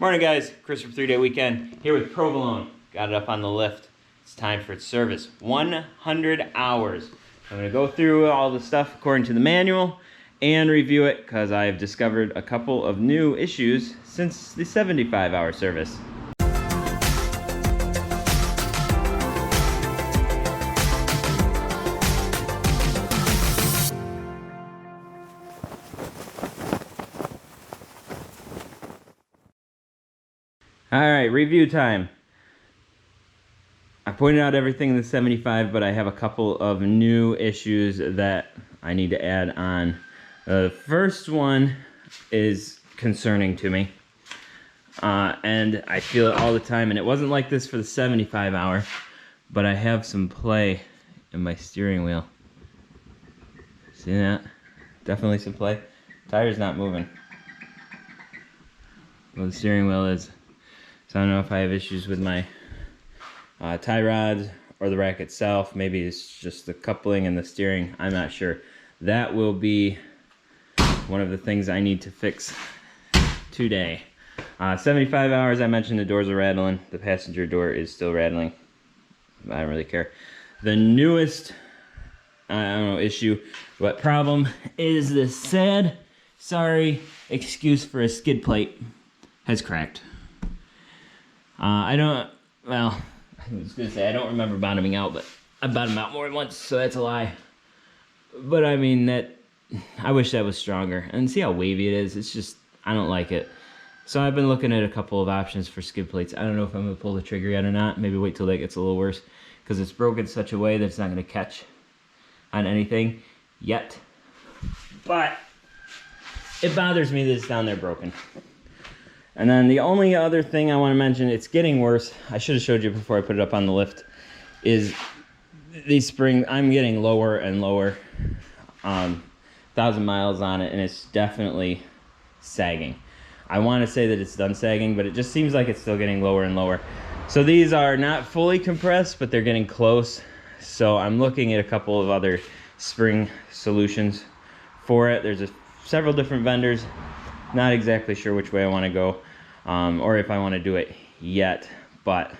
Morning guys, Chris from 3-Day Weekend here with Provalone. Got it up on the lift. It's time for its service. 100 hours. I'm going to go through all the stuff according to the manual and review it because I've discovered a couple of new issues since the 75-hour service. Alright, review time. I pointed out everything in the 75, but I have a couple of new issues that I need to add on. The first one is concerning to me. And I feel it all the time, and it wasn't like this for the 75-hour, but I have some play in my steering wheel. See that? Definitely some play. Tire's not moving. Well, the steering wheel is. So I don't know if I have issues with my tie rods or the rack itself. Maybe it's just the coupling and the steering. I'm not sure. That will be one of the things I need to fix today. 75 hours, I mentioned the doors are rattling. The passenger door is still rattling. I don't really care. The newest, I don't know, issue, but problem is this sad, sorry excuse for a skid plate has cracked. I don't remember bottoming out, but I bottomed out more than once, so that's a lie. But I mean, I wish that was stronger. And see how wavy it is? It's just, I don't like it. So I've been looking at a couple of options for skid plates. I don't know if I'm gonna pull the trigger yet or not. Maybe wait till that gets a little worse, because it's broken such a way that it's not gonna catch on anything yet. But it bothers me that it's down there broken. And then the only other thing I want to mention, it's getting worse. I should have showed you before I put it up on the lift, is these springs, I'm getting lower and lower. 1,000 miles on it, and it's definitely sagging. I want to say that it's done sagging, but it just seems like it's still getting lower and lower. So these are not fully compressed, but they're getting close. So I'm looking at a couple of other spring solutions for it. There's several different vendors. Not exactly sure which way I want to go, or if I want to do it yet, but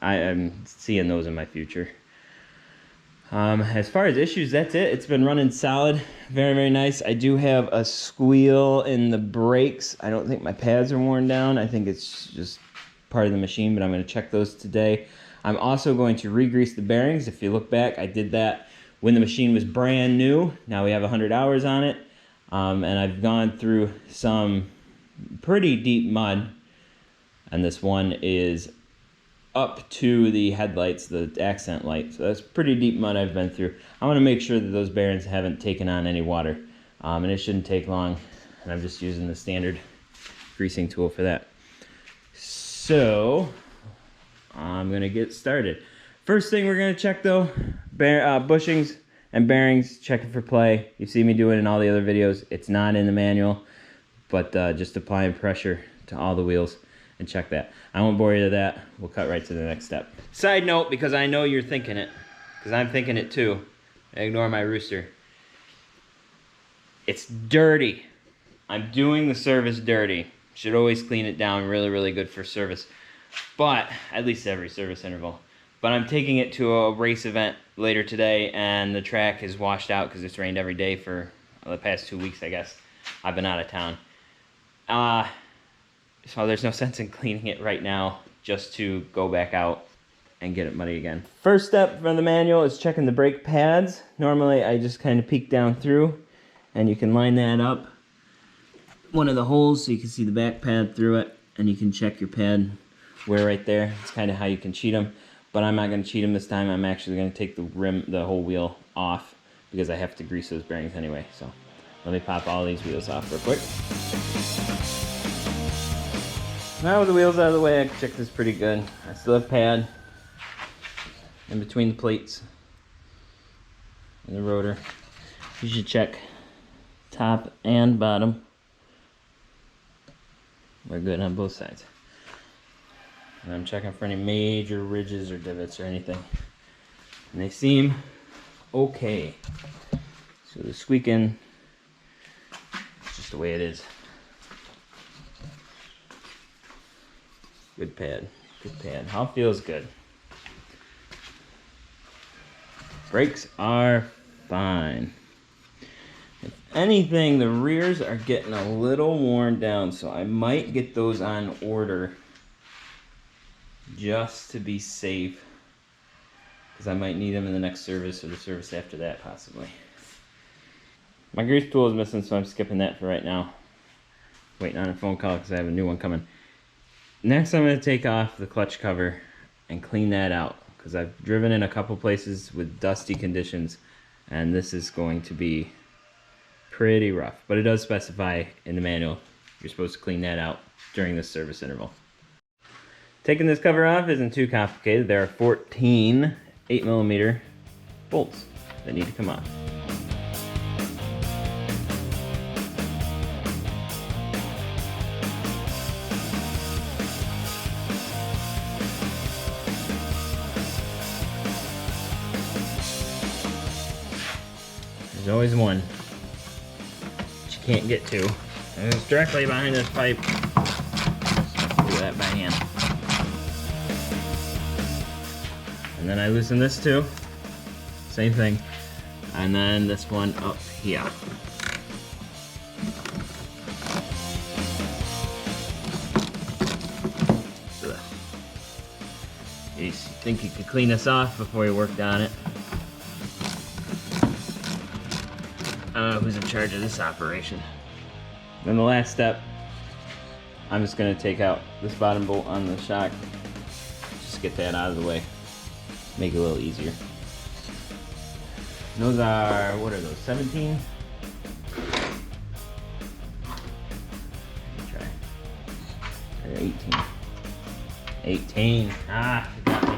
I am seeing those in my future. As far as issues, that's it. It's been running solid. Very, very nice. I do have a squeal in the brakes. I don't think my pads are worn down. I think it's just part of the machine, but I'm going to check those today. I'm also going to re-grease the bearings. If you look back, I did that when the machine was brand new. Now we have 100 hours on it. And I've gone through some pretty deep mud, and this one is up to the headlights, the accent light. So that's pretty deep mud I've been through. I want to make sure that those bearings haven't taken on any water, and it shouldn't take long, and I'm just using the standard greasing tool for that. So I'm going to get started. First thing we're going to check though, bushings and bearings, checking for play. You see me doing it in all the other videos. It's not in the manual, but just applying pressure to all the wheels and check that. I won't bore you to that. We'll cut right to the next step. Side note, because I know you're thinking it, because I'm thinking it too. Ignore my rooster. It's dirty. I'm doing the service dirty. Should always clean it down. Really, really good for service. But, at least every service interval. But I'm taking it to a race event later today, and the track is washed out because it's rained every day for the past 2 weeks, I guess. I've been out of town. So there's no sense in cleaning it right now just to go back out and get it muddy again. First step from the manual is checking the brake pads. Normally I just kind of peek down through, and you can line that up. One of the holes so you can see the back pad through it, and you can check your pad wear right there. It's kind of how you can cheat them. But I'm not going to cheat them this time. I'm actually going to take the whole wheel off because I have to grease those bearings anyway. So let me pop all these wheels off real quick. Now with the wheels out of the way, I can check this pretty good. I still have pad in between the plates and the rotor. You should check top and bottom. We're good on both sides. And I'm checking for any major ridges or divots or anything. And they seem okay. So the squeaking is just the way it is. Good pad. Good pad. All feels good. Brakes are fine. If anything, the rears are getting a little worn down, so I might get those on order just to be safe, because I might need them in the next service or the service after that possibly. My grease tool is missing, so I'm skipping that for right now. Waiting on a phone call because I have a new one coming. Next, I'm going to take off the clutch cover and clean that out, because I've driven in a couple places with dusty conditions, and this is going to be pretty rough. But it does specify in the manual you're supposed to clean that out during this service interval. Taking this cover off isn't too complicated. There are 14 8mm bolts that need to come off. There's always one that you can't get to, and it's directly behind this pipe. Do that by hand. And then I loosen this too, same thing, and then this one up here. Ugh. You think you could clean this off before you worked on it? I don't know who's in charge of this operation. Then the last step, I'm just going to take out this bottom bolt on the shock. Just get that out of the way. Make it a little easier. Those are, what are those, 17? Let me try. They're 18. 18. Ah, forgot me.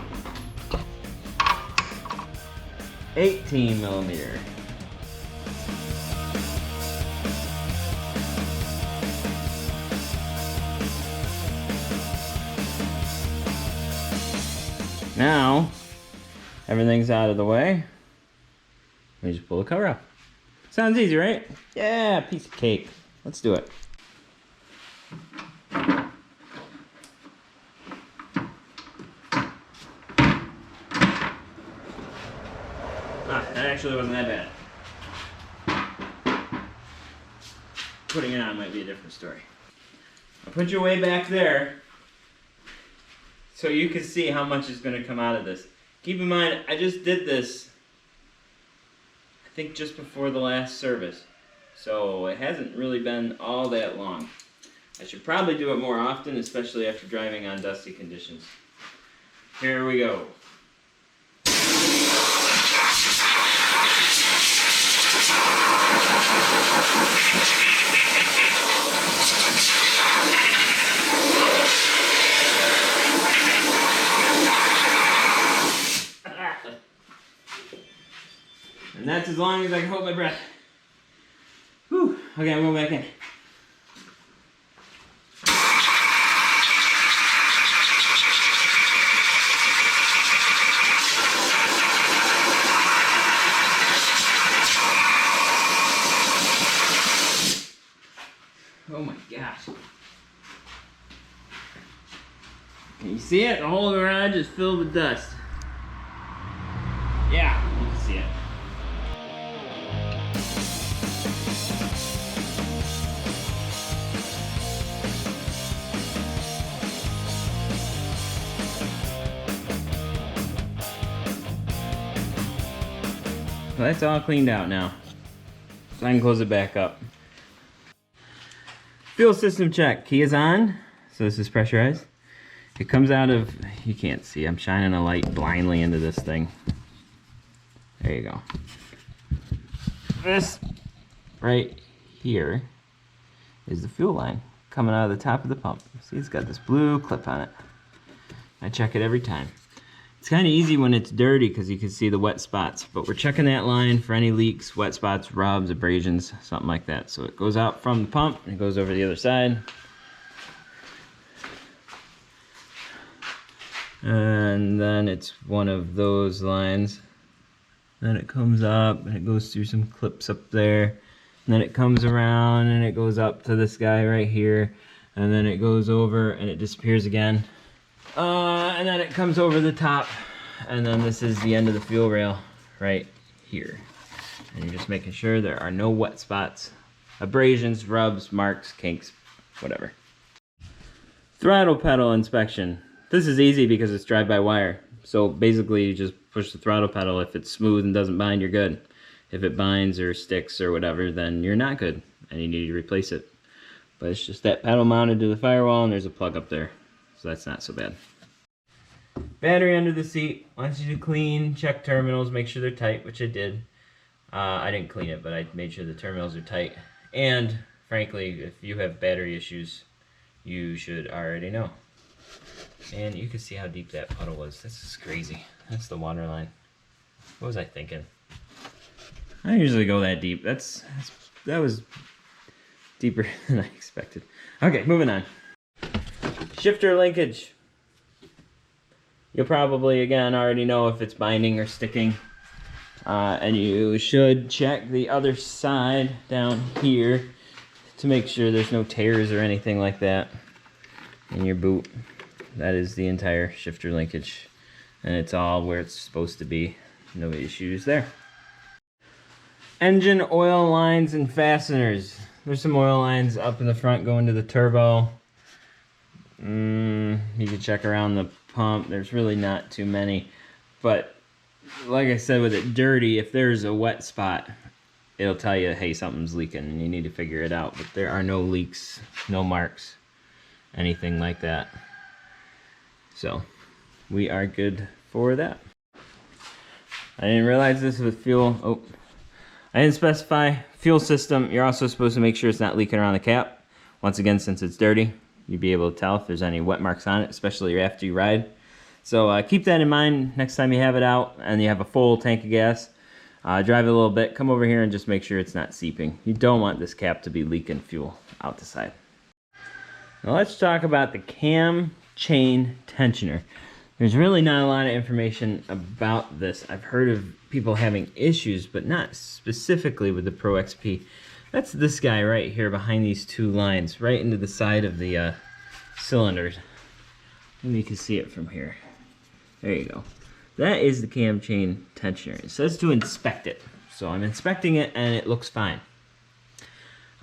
18mm. Now, everything's out of the way. We just pull the cover off. Sounds easy, right? Yeah, piece of cake. Let's do it. Ah, that actually wasn't that bad. Putting it on might be a different story. I'll put your way back there so you can see how much is going to come out of this. Keep in mind, I just did this, I think just before the last service. So it hasn't really been all that long. I should probably do it more often, especially after driving on dusty conditions. Here we go. And that's as long as I can hold my breath. Whew. Okay, I'm going back in. Oh my gosh. Can you see it? The whole garage is filled with dust. Yeah, you can see it. Well, that's all cleaned out now, so I can close it back up. Fuel system check. Key is on, so this is pressurized. It comes out of, you can't see, I'm shining a light blindly into this thing. There you go. This right here is the fuel line coming out of the top of the pump. See, it's got this blue clip on it. I check it every time. It's kind of easy when it's dirty because you can see the wet spots, but we're checking that line for any leaks, wet spots, rubs, abrasions, something like that. So it goes out from the pump and it goes over the other side. And then it's one of those lines. Then it comes up and it goes through some clips up there. And then it comes around and it goes up to this guy right here. And then it goes over and it disappears again. And then it comes over the top, and then this is the end of the fuel rail right here. And you're just making sure there are no wet spots, abrasions, rubs, marks, kinks, whatever. Throttle pedal inspection. This is easy because it's drive-by-wire. So basically you just push the throttle pedal. If it's smooth and doesn't bind, you're good. If it binds or sticks or whatever, then you're not good and you need to replace it. But it's just that pedal mounted to the firewall and there's a plug up there. So that's not so bad. Battery under the seat. Wants you to clean, check terminals, make sure they're tight, which I did. I didn't clean it, but I made sure the terminals are tight. And frankly, if you have battery issues, you should already know. And you can see how deep that puddle was. This is crazy. That's the water line. What was I thinking? I don't usually go that deep. That was deeper than I expected. Okay, moving on. Shifter linkage. You'll probably, again, already know if it's binding or sticking. And you should check the other side down here to make sure there's no tears or anything like that in your boot. That is the entire shifter linkage. And it's all where it's supposed to be. No issues there. Engine oil lines and fasteners. There's some oil lines up in the front going to the turbo. You can check around the pump. There's really not too many. But like I said, with it dirty, if there's a wet spot, it'll tell you, hey, something's leaking and you need to figure it out. But there are no leaks, no marks, anything like that. So we are good for that. I didn't realize this with fuel. Oh, I didn't specify fuel system. You're also supposed to make sure it's not leaking around the cap. Once again, since it's dirty, you'd be able to tell if there's any wet marks on it, especially after you ride. So keep that in mind next time you have it out and you have a full tank of gas. Drive it a little bit, come over here and just make sure it's not seeping. You don't want this cap to be leaking fuel out the side. Now let's talk about the cam chain tensioner. There's really not a lot of information about this. I've heard of people having issues, but not specifically with the Pro XP. That's this guy right here behind these two lines, right into the side of the cylinders. Maybe you can see it from here. There you go. That is the cam chain tensioner. It says to inspect it. So I'm inspecting it and it looks fine.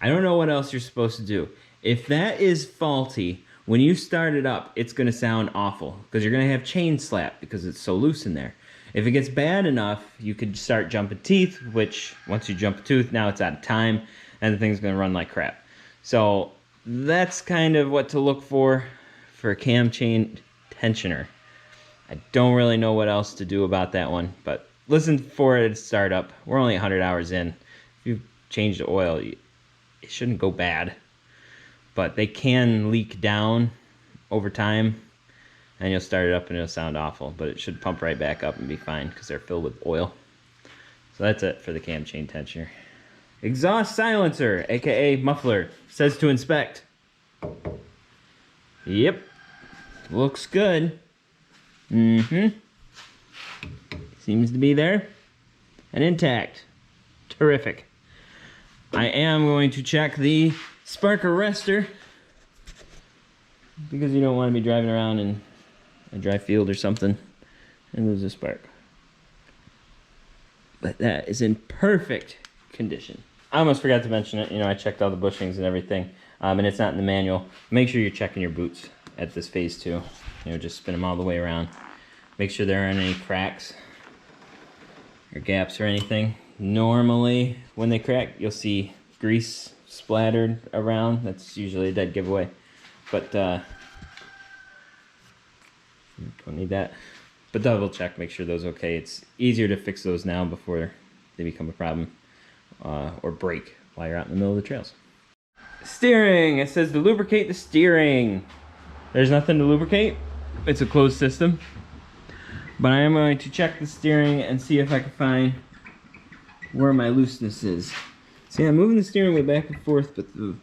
I don't know what else you're supposed to do. If that is faulty, when you start it up, it's going to sound awful because you're going to have chain slap because it's so loose in there. If it gets bad enough, you could start jumping teeth, which once you jump a tooth, now it's out of time and the thing's going to run like crap. So that's kind of what to look for a cam chain tensioner. I don't really know what else to do about that one, but listen for it to start up. We're only 100 hours in. If you've changed the oil, it shouldn't go bad. But they can leak down over time, and you'll start it up and it'll sound awful, but it should pump right back up and be fine because they're filled with oil. So that's it for the cam chain tensioner. Exhaust silencer, aka muffler, says to inspect. Yep, looks good. Seems to be there and intact. Terrific. I am going to check the spark arrestor because you don't want to be driving around in a dry field or something and lose a spark. But that is in perfect condition. I almost forgot to mention it. I checked all the bushings and everything, and it's not in the manual. Make sure you're checking your boots at this phase 2. Just spin them all the way around. Make sure there aren't any cracks or gaps or anything. Normally, when they crack, you'll see grease splattered around. That's usually a dead giveaway. But don't need that. But double check, make sure those are okay. It's easier to fix those now before they become a problem or break while you're out in the middle of the trails. Steering, it says to lubricate the steering. There's nothing to lubricate. It's a closed system. But I am going to check the steering and see if I can find where my looseness is. See, I'm moving the steering wheel back and forth, but the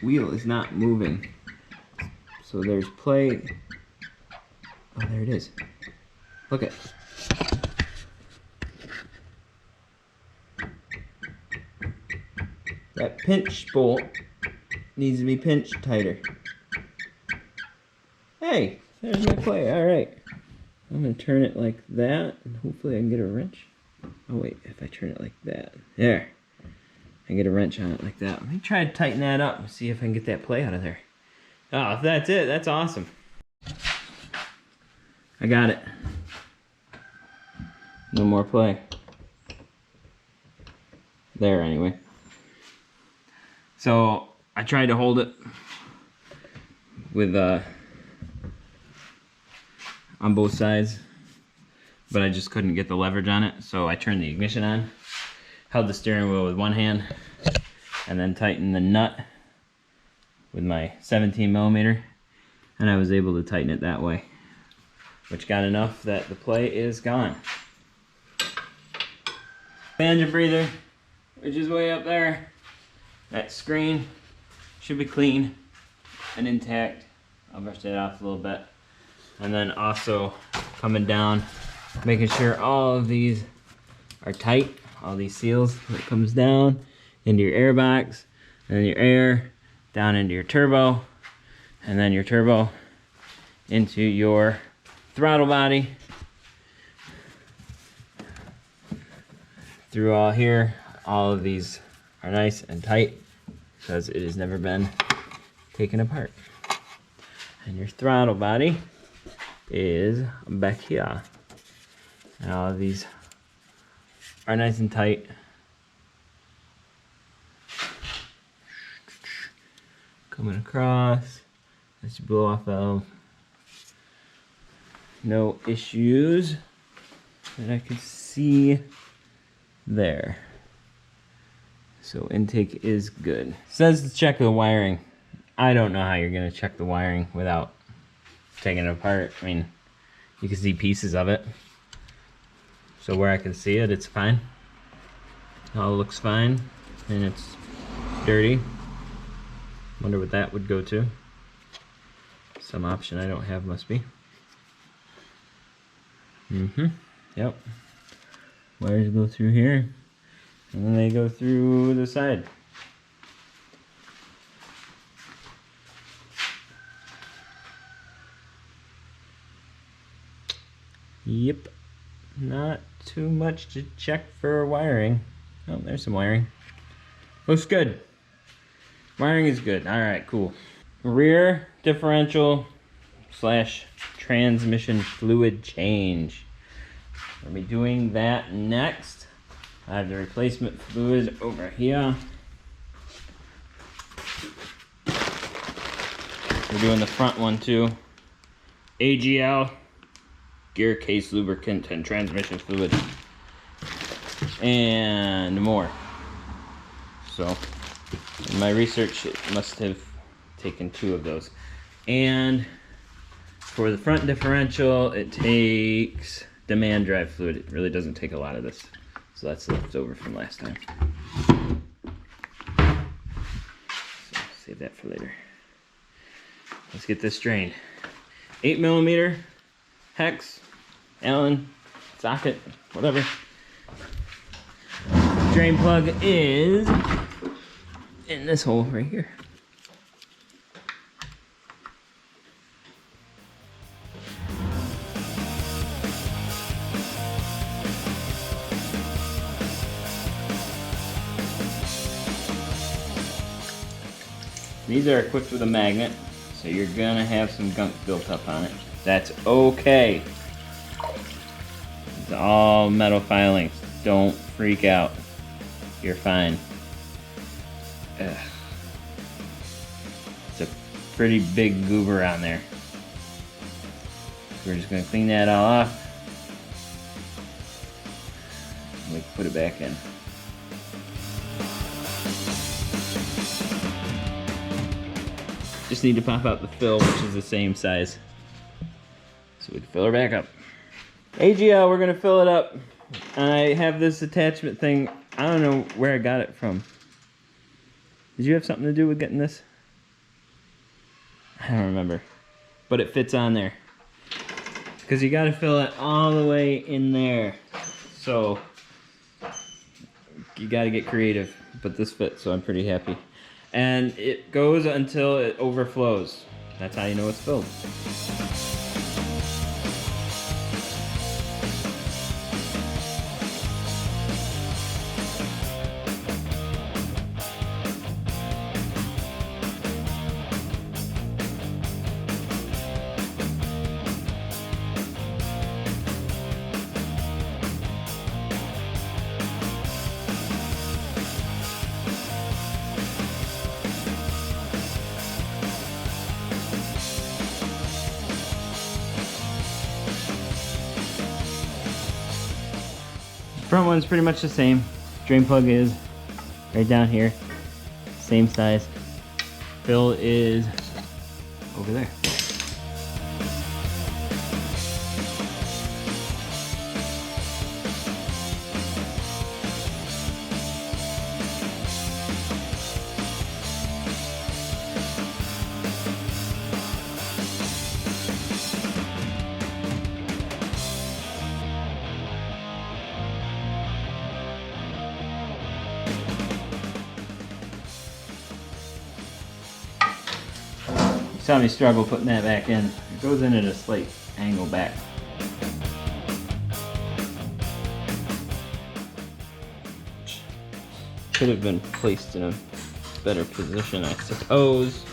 wheel is not moving. So there's play. Oh, there it is. Look at it. That pinch bolt needs to be pinched tighter. Hey, there's my play. All right. I'm going to turn it like that, and hopefully I can get a wrench. Oh, wait, if I turn it like that. There. I get a wrench on it like that. Let me try to tighten that up and see if I can get that play out of there. Oh, if that's it, that's awesome. I got it. No more play. There, anyway. So, I tried to hold it with, on both sides, but I just couldn't get the leverage on it, so I turned the ignition on, held the steering wheel with one hand, and then tightened the nut with my 17mm, and I was able to tighten it that way, which got enough that the play is gone. Engine breather, which is way up there. That screen should be clean and intact. I'll brush that off a little bit. And then also coming down, making sure all of these are tight, all these seals. It comes down into your air box, and then your air down into your turbo, and then your turbo into your throttle body. Through all here, all of these are nice and tight because it has never been taken apart. And your throttle body is back here. And all of these are nice and tight. Coming across, that's your blow off valve. No issues that I can see there. So intake is good. Says to check the wiring. I don't know how you're gonna check the wiring without taking it apart. I mean, you can see pieces of it. So where I can see it, it's fine. All looks fine, and it's dirty. Wonder what that would go to. Some option I don't have, must be. Yep. Wires go through here, and then they go through the side. Yep. Not too much to check for wiring. Oh, there's some wiring. Looks good. Wiring is good. Alright, cool. Rear differential slash transmission fluid change. We'll be doing that next. I have the replacement fluid over here. We're doing the front one too. AGL, gear case lubricant and transmission fluid. And more. So, in my research, it must have taken 2 of those. And for the front differential, it takes demand drive fluid. It really doesn't take a lot of this. So that's left over from last time. So save that for later. Let's get this drained. 8mm hex, Allen, socket, whatever. Drain plug is in this hole right here. These are equipped with a magnet, so you're gonna have some gunk built up on it. That's okay. It's all metal filings. Don't freak out. You're fine. Ugh. It's a pretty big goober on there. We're just gonna clean that all off. We can put it back in. Just need to pop out the fill, which is the same size. So we can fill her back up. AGL, we're gonna fill it up. I have this attachment thing. I don't know where I got it from. Did you have something to do with getting this? I don't remember. But it fits on there. Because you gotta fill it all the way in there. So, you gotta get creative. But this fits, so I'm pretty happy. And it goes until it overflows. That's how you know it's filled. Front one's pretty much the same. Drain plug is right down here, same size. Fill is over there. You saw me struggle putting that back in. It goes in at a slight angle back. Could have been placed in a better position, I suppose,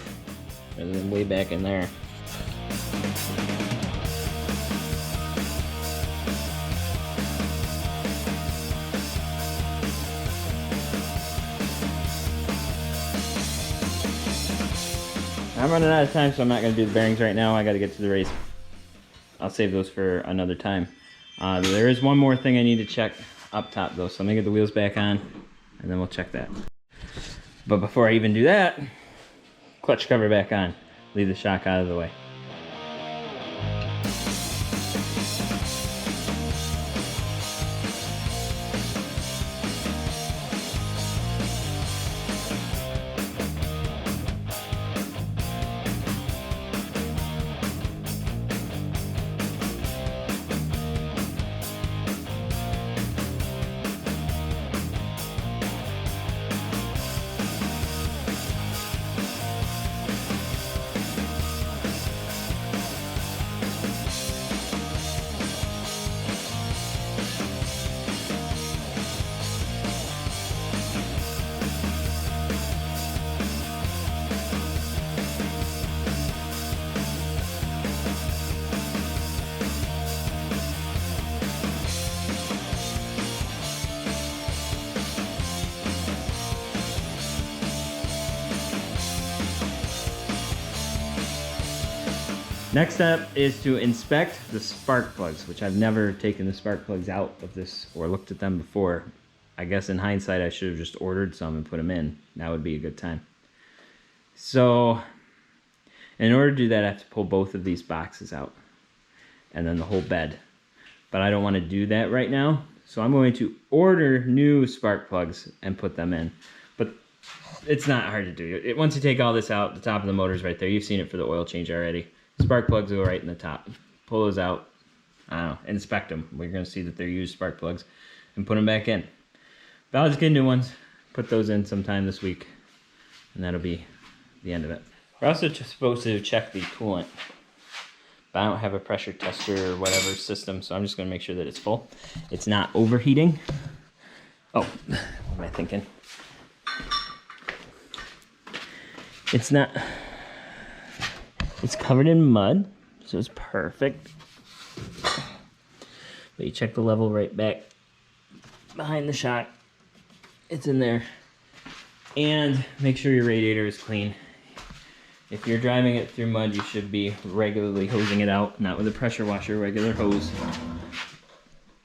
rather than way back in there. I'm running out of time, so I'm not going to do the bearings right now. I got to get to the race. I'll save those for another time. There is one more thing I need to check up top, though. So let me get the wheels back on, and then we'll check that. But before I even do that, clutch cover back on. Leave the shock out of the way. Next step is to inspect the spark plugs, which I've never taken the spark plugs out of this or looked at them before. I guess in hindsight, I should have just ordered some and put them in. That would be a good time. So in order to do that, I have to pull both of these boxes out and then the whole bed. But I don't want to do that right now. So I'm going to order new spark plugs and put them in. But it's not hard to do. Once you take all this out, the top of the motor's right there. You've seen it for the oil change already. Spark plugs go right in the top. Pull those out. I don't know, inspect them. We're going to see that they're used spark plugs and put them back in. But I'll just get new ones. Put those in sometime this week. And that'll be the end of it. We're also just supposed to check the coolant. But I don't have a pressure tester or whatever system, so I'm just going to make sure that it's full. It's not overheating. Oh, what am I thinking? It's not... It's covered in mud, so it's perfect. But you check the level right back behind the shock. It's in there. And make sure your radiator is clean. If you're driving it through mud, you should be regularly hosing it out, not with a pressure washer, regular hose,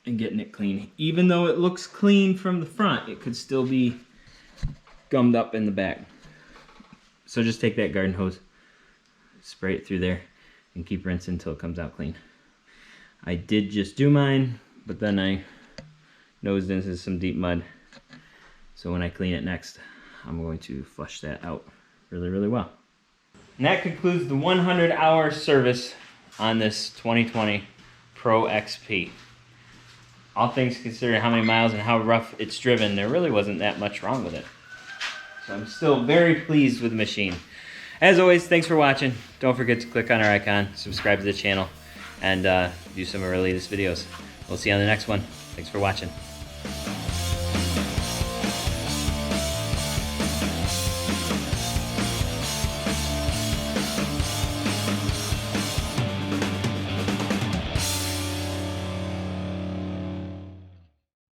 and getting it clean. Even though it looks clean from the front, it could still be gummed up in the back. So just take that garden hose, spray it through there, and keep rinsing until it comes out clean. I did just do mine, but then I nosed into some deep mud. So when I clean it next, I'm going to flush that out really, really well. And that concludes the 100-hour service on this 2020 Pro XP. All things considered, how many miles and how rough it's driven, there really wasn't that much wrong with it. So I'm still very pleased with the machine. As always, thanks for watching. Don't forget to click on our icon, subscribe to the channel, and view some of our latest videos. We'll see you on the next one. Thanks for watching.